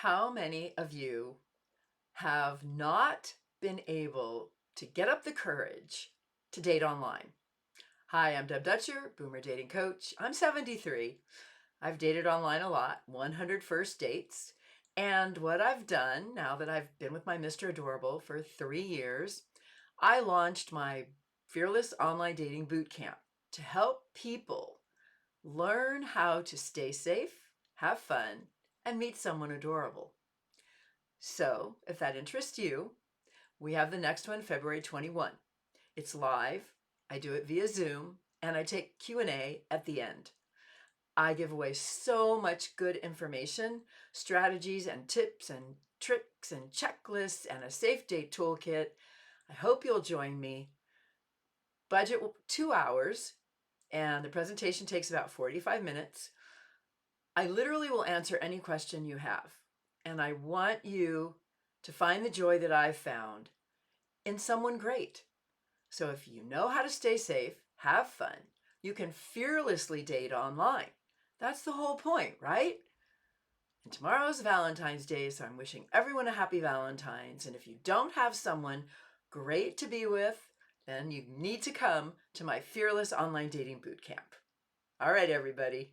How many of you have not been able to get up the courage to date online? Hi, I'm Deb Dutcher, Boomer Dating Coach. I'm 73. I've dated online a lot, 100 first dates. And what I've done now that I've been with my Mr. Adorable for 3 years, I launched my Fearless Online Dating Bootcamp to help people learn how to stay safe, have fun, and meet someone adorable. So if that interests you, we have the next one, February 21. It's live. I do it via Zoom, and I take Q&A at the end. I give away so much good information, strategies and tips and tricks and checklists and a Safe-date Toolkit. I hope you'll join me. Budget 2 hours, and the presentation takes about 45 minutes. I literally will answer any question you have, and I want you to find the joy that I've found in someone great. So if you know how to stay safe, have fun, you can fearlessly date online. That's the whole point, right? And tomorrow's Valentine's Day, so I'm wishing everyone a happy Valentine's. And if you don't have someone great to be with, then you need to come to my Fearless Online Dating Bootcamp. All right, everybody.